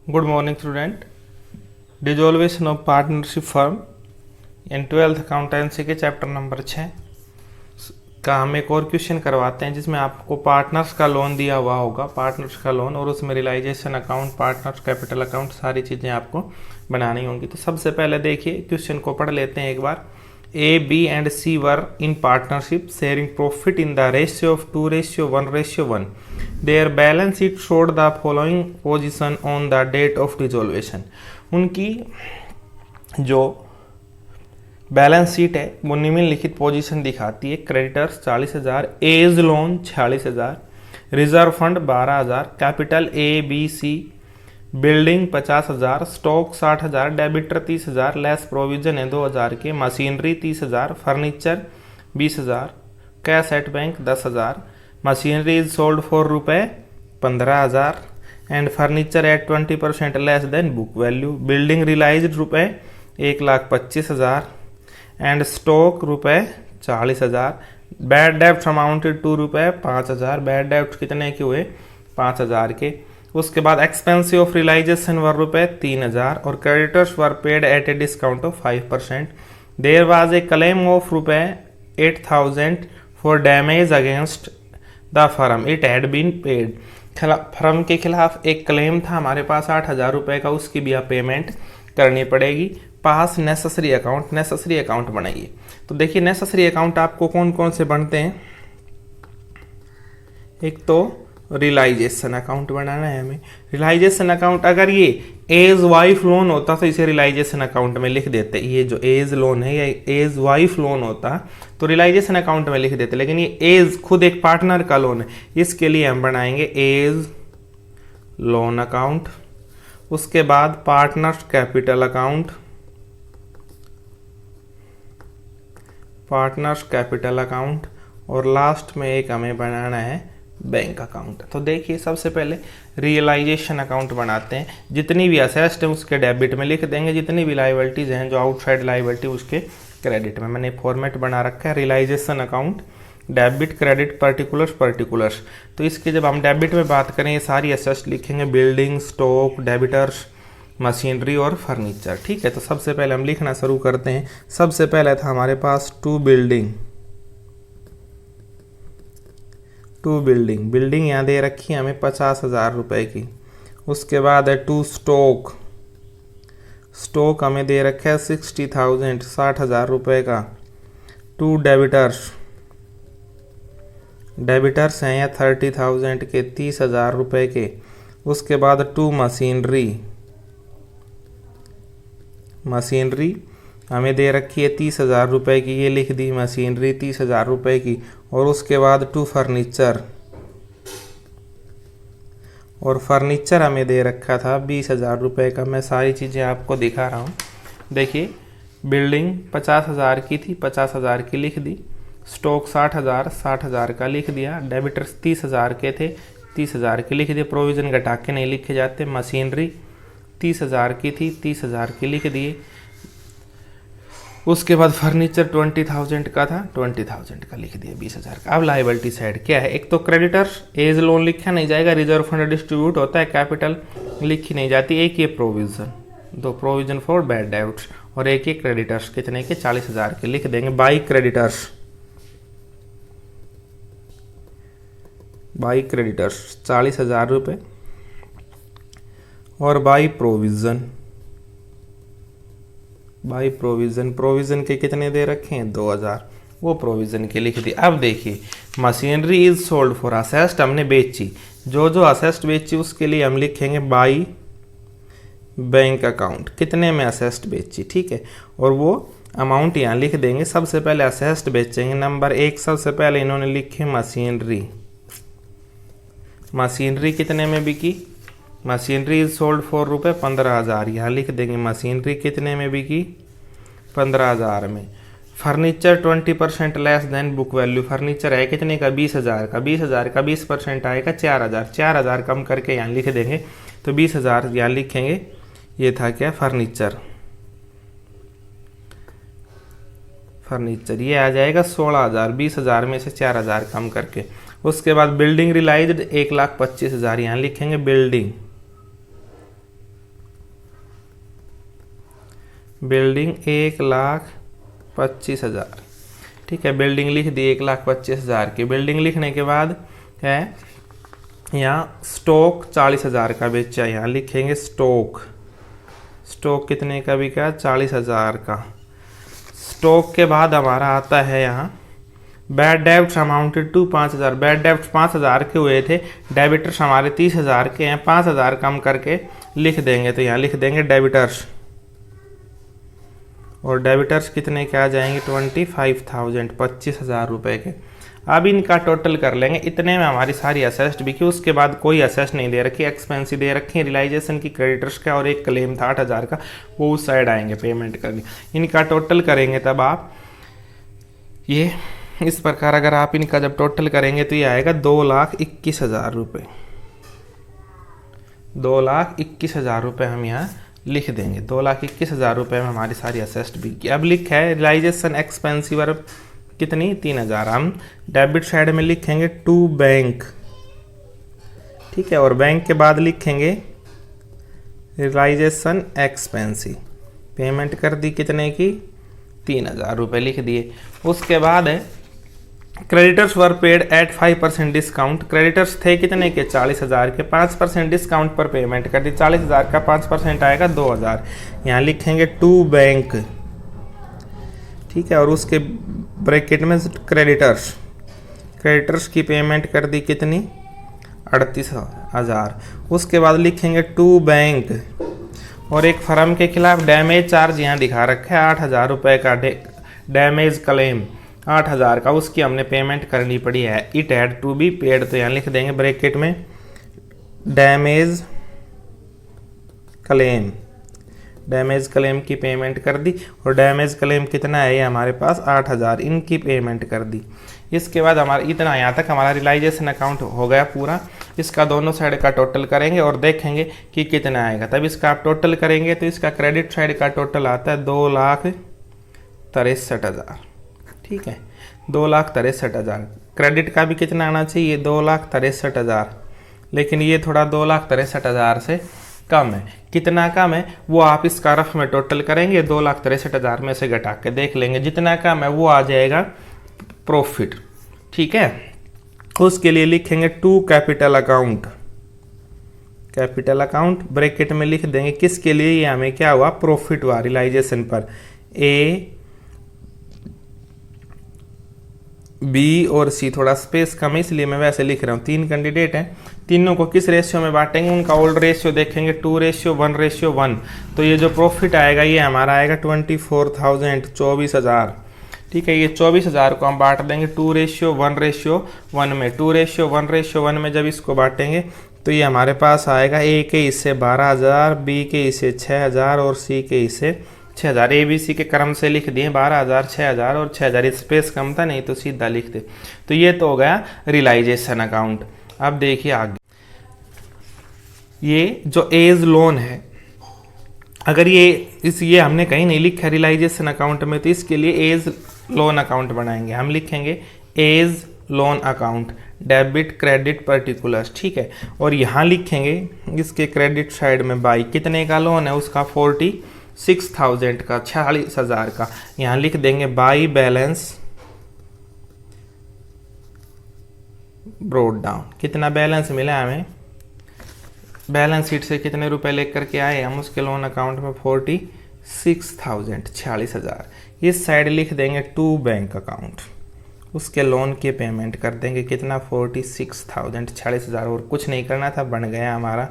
Good morning student. Dissolution of partnership firm in 12th accountancy के chapter number 6 का हम एक और क्वेश्चन करवाते हैं जिसमें आपको पार्टनर्स का लोन दिया हुआ होगा, पार्टनर्स का लोन, और उसमें realisation account, partners capital account, सारी चीज़ें आपको बनानी होंगी। तो सबसे पहले देखिए क्वेश्चन को पढ़ लेते हैं एक बार। A, B and C were in partnership sharing profit in the ratio of 2:1:1। Their balance sheet showed the following position on the date of dissolution. उनकी जो बैलेंस शीट है वो निम्नलिखित पोजीशन दिखाती है। Creditors 40,000, A's loan 46,000, reserve fund 12,000, capital A B C, building 50,000, stock 60,000, debtor 30,000, less provision है 2,000 के, machinery 30,000, furniture 20,000, cash at bank 10,000, machinery is sold for रुपए 15,000 and furniture at 20% less than book value. Building realised रुपए 1,25,000 and stock रुपए 40,000। Bad डेब्ट amounted to रुपए 5,000। Bad डेब्ट कितने के हुए? 5,000 के। उसके बाद एक्सपेंस ऑफ रियलाइजेशन वर रुपए 3,000 और creditors were paid at a discount of 5%। There was a claim of रुपए 8,000 for damage against the firm, it had been paid. Firm के खिलाफ एक क्लेम था हमारे पास 8,000 रुपए का, उसकी भी आप पेमेंट करनी पड़ेगी। पास नेसेसरी अकाउंट, नेसेसरी अकाउंट बनाइए। तो देखिए नेसेसरी अकाउंट आपको कौन कौन से बनते हैं। एक तो रियलाइजेशन अकाउंट बनाना है हमें। रियलाइजेशन अकाउंट अगर ये एज वाइफ लोन होता तो इसे रियलाइजेशन अकाउंट में लिख देते। ये जो एज लोन है या एज वाइफ लोन होता तो रियलाइजेशन अकाउंट में लिख देते, लेकिन ये एज खुद एक पार्टनर का लोन है, इसके लिए हम बनाएंगे एज लोन अकाउंट। उसके बाद partners capital account, partners capital account, और लास्ट में एक हमें बनाना है बैंक अकाउंट। तो देखिए सबसे पहले रियलाइजेशन अकाउंट बनाते हैं। जितनी भी असेस्ट है उसके डेबिट में लिख देंगे, जितनी भी लाइबिलिटीज हैं जो आउटसाइड लाइबिलिटी उसके क्रेडिट में। मैंने फॉर्मेट बना रखा है realisation account, debit, credit, particulars, particulars. तो इसके जब हम डेबिट में बात करें ये सारी असेस्ट लिखेंगे, बिल्डिंग, स्टॉक, डेबिटर्स, मशीनरी और फर्नीचर। ठीक है, तो सबसे पहले हम लिखना शुरू करते हैं। सबसे पहले था हमारे पास टू बिल्डिंग, बिल्डिंग यहाँ दे रखी है हमें 50,000 रुपए की। उसके बाद है टू स्टॉक, स्टॉक हमें दे रखा है 60,000, 60,000 रुपए का। टू डेबिटर्स, डेबिटर्स हैं या 30,000 के, 30,000 रुपए के। उसके बाद टू मशीनरी, मशीनरी हमें दे रखी है 30,000 रुपए की, ये लिख दी मशीनरी 30,000 रुपए की। और उसके बाद टू फर्नीचर, और फर्नीचर हमें दे रखा था 20,000 रुपए का। मैं सारी चीज़ें आपको दिखा रहा हूँ। देखिए बिल्डिंग 50,000 की थी, 50,000 की लिख दी। स्टॉक 60,000, 60,000 का लिख दिया। डेबिटर्स 30,000 के थे, 30,000 के लिख दिए, प्रोविज़न घटा के नहीं लिखे जाते। मशीनरी 30,000 की थी, 30,000 की लिख दिए। उसके बाद फर्नीचर 20,000 का था, 20,000 का लिख दिया, 20,000 का। अब लायबिलिटी साइड क्या है? एक तो क्रेडिटर्स, एज लोन लिखा नहीं जाएगा, रिजर्व फंड डिस्ट्रीब्यूट होता है, कैपिटल लिखी नहीं जाती। एक ये प्रोविजन, दो प्रोविजन फॉर बैड डेब्ट्स, और एक ये क्रेडिटर्स कितने के? 40,000 के लिख देंगे। बाई क्रेडिटर्स, बाई क्रेडिटर्स 40,000 रुपये, और by provision, by provision, provision के कितने दे रखे हैं? 2,000, वो प्रोविजन के लिख दी। अब देखिए machinery is sold for, asset हमने बेची, जो जो असेस्ट बेची उसके लिए हम लिखेंगे बाई बैंक अकाउंट, कितने में असेस्ट बेची। ठीक है, और वो अमाउंट यहाँ लिख देंगे। सबसे पहले असेस्ट बेचेंगे, नंबर 1 सबसे पहले इन्होंने लिखे मशीनरी, मशीनरी कितने में बिकी? मशीनरी इज सोल्ड फॉर रुपए 15,000, यहाँ लिख देंगे मशीनरी कितने में बिकी? 15,000 में। Furniture 20% less than book value, furniture है कितने का? 20,000 का, 20,000 का 20% आएगा 4,000, 4,000 कम करके यहाँ लिख देंगे, तो 20,000 यहाँ लिखेंगे। ये था क्या? फर्नीचर, फर्नीचर ये आ जाएगा 16,000, 20,000 में से 4,000 कम करके। उसके बाद बिल्डिंग रियलाइज्ड 1,25,000, यहाँ लिखेंगे बिल्डिंग, बिल्डिंग 1,25,000। ठीक है, बिल्डिंग लिख दी 1,25,000 की। बिल्डिंग लिखने के बाद है यहाँ स्टॉक 40,000 का बेचा, यहाँ लिखेंगे स्टॉक। स्टॉक कितने का बिका? 40,000 का। स्टॉक के बाद हमारा आता है यहाँ bad debts amounted to 5,000। Bad debts 5,000 के हुए थे, डेबिटर्स हमारे 30,000 के हैं, 5,000 कम करके लिख देंगे। तो यहाँ लिख देंगे डेबिटर्स, और डेबिटर्स कितने के आ जाएंगे? 25,000, 25,000 रुपये के। अब इनका टोटल कर लेंगे, इतने में हमारी सारी असेस्ट बिकी। उसके बाद कोई असेस्ट नहीं दे रखी, एक्सपेंसिव दे रखी है रियलाइजेशन की, क्रेडिटर्स का, और एक क्लेम था 8,000 का, वो उस साइड आएंगे पेमेंट करने। इनका टोटल करेंगे तब आप ये इस प्रकार, अगर आप इनका जब टोटल करेंगे तो ये आएगा 2,21,000 रुपये। 2,21,000 रुपये हम यहाँ लिख देंगे। 2,21,000 रुपये में हमारी सारी असेस्ट बिकी। अब लिखा है रियलाइजेशन एक्सपेंसिव कितनी? 3,000। हम डेबिट साइड में लिखेंगे टू बैंक, ठीक है, और बैंक के बाद लिखेंगे रियलाइजेशन एक्सपेंसिव। पेमेंट कर दी कितने की? 3,000 रुपये लिख दिए। उसके बाद है creditors were paid at 5% discount. Creditors थे कितने के? 40,000 के, 5% डिस्काउंट पर पेमेंट कर दी। 40,000 का 5% आएगा 2,000। यहाँ लिखेंगे टू बैंक, ठीक है, और उसके ब्रैकेट में क्रेडिटर्स। क्रेडिटर्स की पेमेंट कर दी कितनी? 38,000। उसके बाद लिखेंगे टू बैंक, और एक फर्म के खिलाफ डैमेज चार्ज यहाँ दिखा रखा है 8,000 रुपये का, डैमेज क्लेम 8,000 का, उसकी हमने पेमेंट करनी पड़ी है। It had to be paid, तो यहाँ लिख देंगे ब्रैकेट में डैमेज क्लेम। डैमेज क्लेम की पेमेंट कर दी, और डैमेज क्लेम कितना है ये हमारे पास? 8,000, इनकी पेमेंट कर दी। इसके बाद हमारा इतना यहाँ तक हमारा रियलाइजेशन अकाउंट हो गया पूरा। इसका दोनों साइड का टोटल करेंगे और देखेंगे कि कितना आएगा। तब इसका आप टोटल करेंगे तो इसका क्रेडिट साइड का टोटल आता है 2,63,000। ठीक है, 2,63,000। क्रेडिट का भी कितना आना चाहिए? 2,63,000, लेकिन ये थोड़ा 2,63,000 से कम है। कितना कम है वो आप इसका रफ में टोटल करेंगे, 2,63,000 में से घटा के देख लेंगे। जितना कम है वो आ जाएगा प्रॉफिट। ठीक है, उसके लिए लिखेंगे to capital account. Capital account bracket में लिख देंगे किसके लिए? ये हमें क्या हुआ? प्रॉफिट हुआ रियलाइजेशन पर। ए, बी और सी, थोड़ा स्पेस कम है इसलिए मैं वैसे लिख रहा हूँ। 3 कैंडिडेट हैं, तीनों को किस रेशियो में बांटेंगे? उनका ओल्ड रेशियो देखेंगे 2:1:1। तो ये जो प्रॉफिट आएगा ये हमारा आएगा 24,000, 24,000। ठीक है, ये 24,000 को हम बांट देंगे 2:1:1 में। 2:1:1 में जब इसको बांटेंगे तो ये हमारे पास आएगा ए के हिस्से 12,000, बी के हिस्से 6,000 और सी के हिस्से 6,000। ए बी सी के क्रम से लिख दिए 12,000, 6,000 और 6,000। स्पेस कम था नहीं तो सीधा लिखते। तो ये तो हो गया रियलाइजेशन अकाउंट। अब देखिए आगे, ये जो एज लोन है, अगर ये हमने कहीं नहीं लिखा रियलाइजेशन अकाउंट में, तो इसके लिए एज लोन अकाउंट बनाएंगे। हम लिखेंगे A's loan account, debit credit particulars. ठीक है, और यहाँ लिखेंगे इसके क्रेडिट साइड में बाई कितने का लोन है उसका? 46,000 का, 46,000 का। यहाँ लिख देंगे बाई बैलेंस ब्रोड डाउन। कितना बैलेंस मिला हमें? बैलेंस शीट से कितने रुपए लेकर के आए हम उसके लोन अकाउंट में? 46,000, 46,000। इस साइड लिख देंगे टू बैंक अकाउंट, उसके लोन की पेमेंट कर देंगे कितना? 46,000, 46,000। और कुछ नहीं करना था, बन गया हमारा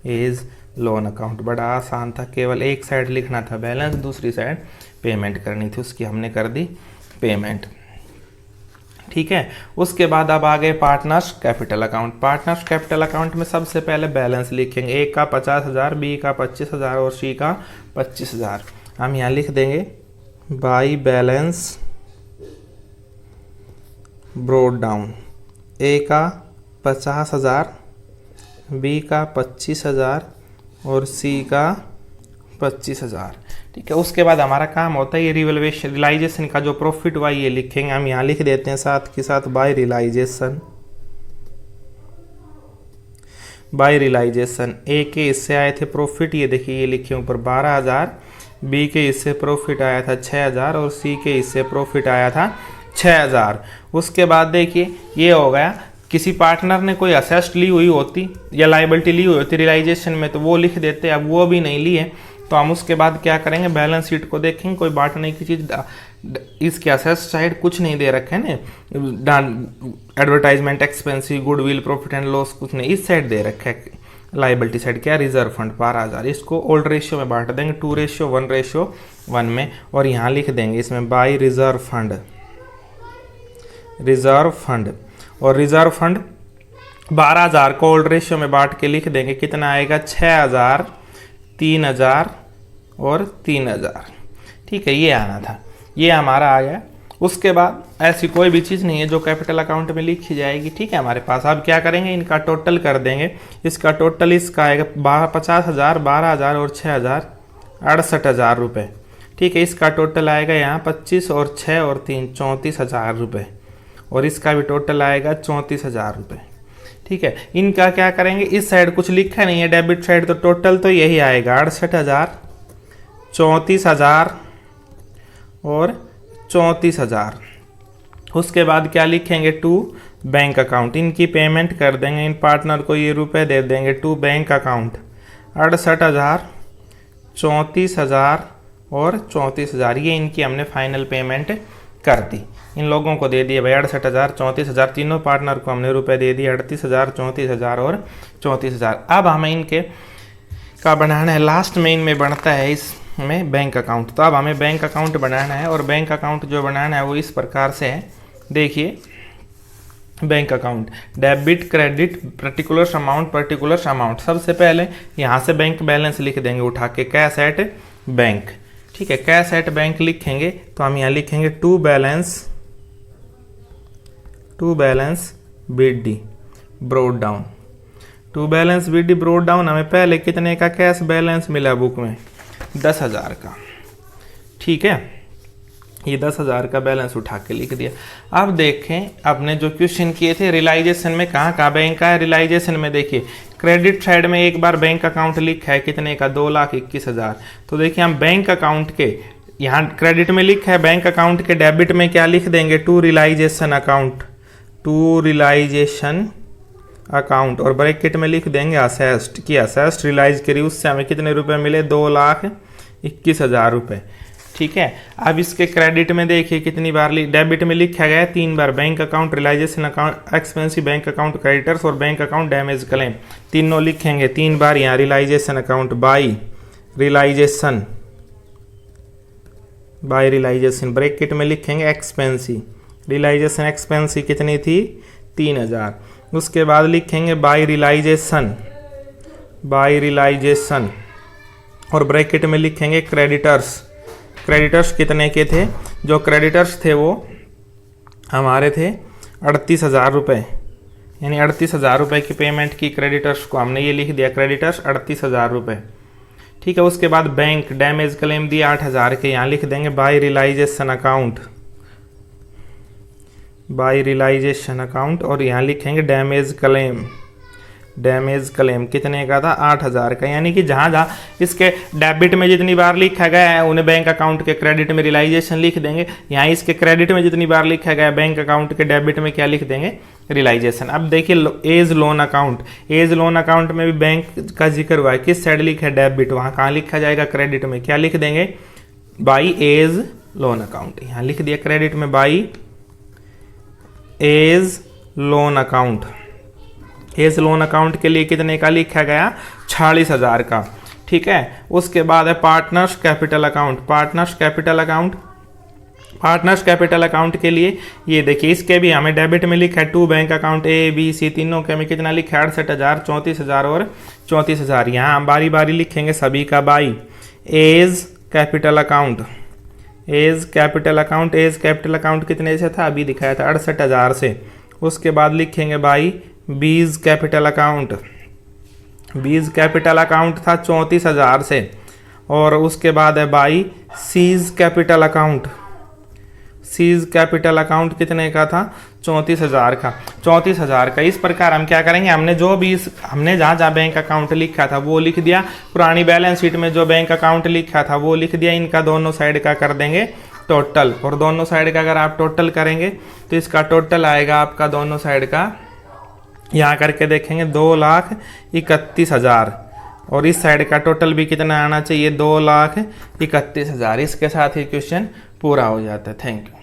एज लोन अकाउंट। बड़ा आसान था, केवल एक साइड लिखना था बैलेंस, दूसरी साइड पेमेंट करनी थी, उसकी हमने कर दी पेमेंट। ठीक है, उसके बाद अब आ गए partners capital account. Partners capital account में सबसे पहले बैलेंस लिखेंगे। ए का 50,000, बी का 25,000 और सी का 25,000। हम यहाँ लिख देंगे बाई बैलेंस ब्रोड डाउन। ए का 50,000, बी का 25,000 और सी का 25,000। ठीक है, उसके बाद हमारा काम होता है ये रियलाइजेशन का जो प्रॉफिट हुआ ये लिखेंगे। हम यहाँ लिख देते हैं साथ के साथ बाय रियलाइजेशन। बाय रियलाइजेशन ए के इससे आए थे प्रॉफिट, ये देखिए ये लिखे ऊपर 12,000, बी के हिस्से प्रॉफिट आया था 6,000 और सी के हिस्से प्रॉफिट आया था 6,000। उसके बाद देखिए ये हो गया, किसी पार्टनर ने कोई असेस्ट ली हुई होती या लाइबिलिटी ली हुई होती रियलाइजेशन में तो वो लिख देते, अब वो भी नहीं लिए तो हम उसके बाद क्या करेंगे, बैलेंस शीट को देखेंगे, कोई बांटने की चीज़ इसके असेस्ट साइड कुछ नहीं दे रखे हैं ना, advertisement expensive goodwill profit and loss कुछ नहीं, इस साइड दे रखा है लाइबिलिटी साइड क्या, रिजर्व फंड 12,000। इसको ओल्ड रेशियो में बांट देंगे 2:1:1 में, और यहाँ लिख देंगे इसमें बाई रिजर्व फंड, और रिजर्व फंड 12,000 को ओल्ड रेशियो में बांट के लिख देंगे, कितना आएगा 6,000, 3,000 और 3,000। ठीक है, ये आना था, ये हमारा आ गया। उसके बाद ऐसी कोई भी चीज़ नहीं है जो कैपिटल अकाउंट में लिखी जाएगी। ठीक है, हमारे पास अब क्या करेंगे, इनका टोटल कर देंगे। इसका टोटल इसका आएगा 50,000, 12,000 और 6,000 68,000 रुपये। ठीक है, इसका टोटल आएगा यहाँ 25 और 6 और 3 34,000 रुपये, और इसका भी टोटल आएगा 34,000 रुपये। ठीक है, इनका क्या करेंगे, इस साइड कुछ लिखा नहीं है डेबिट साइड, तो टोटल तो यही आएगा 68,000, 34,000 और 34,000। उसके बाद क्या लिखेंगे, टू बैंक अकाउंट, इनकी पेमेंट कर देंगे, इन पार्टनर को ये रुपए दे देंगे टू बैंक अकाउंट 68,000, 34,000 और 34,000, ये इनकी हमने फाइनल पेमेंट कर दी, इन लोगों को दे दिए भाई 68,000, 34,000, तीनों पार्टनर को हमने रुपए दे दिए 38,000, 34,000 और 34,000। अब हमें इनके का बनाना है, लास्ट में इनमें बनता है इसमें बैंक अकाउंट। तो अब हमें बैंक अकाउंट बनाना है, और बैंक अकाउंट जो बनाना है वो इस प्रकार से है। देखिए, bank account debit credit particular amount. सबसे पहले यहाँ से बैंक बैलेंस लिख देंगे उठा के, कैश एट बैंक। ठीक है, कैश एट बैंक लिखेंगे तो हम यहाँ लिखेंगे to balance BD brought down, to balance BD brought down. हमें पहले कितने का कैश बैलेंस मिला बुक में, 10,000 का। ठीक है, ये 10,000 का बैलेंस उठा के लिख दिया। अब देखें, आपने जो क्वेश्चन किए थे रियलाइजेशन में कहाँ बैंक का है, रियलाइजेशन में देखिए क्रेडिट साइड में एक बार बैंक अकाउंट लिखा है कितने का, 2,21,000। तो देखिए हम बैंक अकाउंट के यहाँ क्रेडिट में लिखा है, बैंक अकाउंट के डेबिट में क्या लिख देंगे, टू रियलाइजेशन अकाउंट, और ब्रैकेट में लिख देंगे असेस्ट की, असेस्ट रियलाइज करी, उससे हमें कितने रुपए मिले, 2,21,000 रुपये। ठीक है, अब इसके क्रेडिट में देखिए कितनी बार डेबिट में लिखा गया है 3 बार, bank account, realisation account expensive, bank account creditors और बैंक अकाउंट डैमेज क्लेम, तीनों लिखेंगे 3 बार। यहाँ realisation account by realisation bracket में लिखेंगे एक्सपेंसिव, रियलाइजेशन एक्सपेंसिव कितनी थी, 3,000। उसके बाद लिखेंगे बाई रियलाइजेशन और ब्रैकेट में लिखेंगे क्रेडिटर्स कितने के थे, जो क्रेडिटर्स थे वो हमारे थे 38,000 रुपये, यानी 38,000 रुपये की पेमेंट की क्रेडिटर्स को, हमने ये लिख दिया क्रेडिटर्स 38,000 रुपये। ठीक है, उसके बाद बैंक डैमेज क्लेम दिया 8,000 के, यहाँ लिख देंगे बाई रियलाइजेशन अकाउंट, और यहाँ लिखेंगे डैमेज क्लेम कितने का था, 8,000 का। यानी कि जहाँ इसके डेबिट में जितनी बार लिखा गया है उन्हें बैंक अकाउंट के क्रेडिट में रियलाइजेशन लिख देंगे, यहाँ इसके क्रेडिट में जितनी बार लिखा गया है बैंक अकाउंट के डेबिट में क्या लिख देंगे, रियलाइजेशन। अब देखिए एज लोन अकाउंट में भी बैंक का जिक्र हुआ है, किस साइड लिखा है, डेबिट, वहाँ कहाँ लिखा जाएगा, क्रेडिट में, क्या लिख देंगे, बाई एज लोन अकाउंट। यहाँ लिख दिया क्रेडिट में by A's loan account. A's loan account के लिए कितने का लिखा गया, 46,000 का। ठीक है, उसके बाद है पार्टनर्स कैपिटल अकाउंट के लिए ये देखिए, इसके भी हमें डेबिट में लिखा है टू बैंक अकाउंट ABC, तीनों के में कितना लिखा है, 68,000, 34,000 और 34,000। यहाँ हम बारी बारी लिखेंगे सभी का बाई एज कैपिटल अकाउंट कितने से था, अभी दिखाया था 68,000 से। उसके बाद लिखेंगे बाई बीज कैपिटल अकाउंट था 34,000 से, और उसके बाद है बाई सीज कैपिटल अकाउंट कितने का था, 34,000 का। 34,000 का। इस प्रकार हम क्या करेंगे, हमने जो भी हमने जहाँ जहाँ बैंक अकाउंट लिखा था वो लिख दिया, पुरानी बैलेंस शीट में जो बैंक अकाउंट लिखा था वो लिख दिया, इनका दोनों साइड का कर देंगे टोटल। और दोनों साइड का अगर आप टोटल करेंगे तो इसका टोटल आएगा आपका दोनों साइड का, यहाँ करके देखेंगे 2,31,000, और इस साइड का टोटल भी कितना आना चाहिए, 2,31,000। इसके साथ ही क्वेश्चन पूरा हो जाता है। Thank you.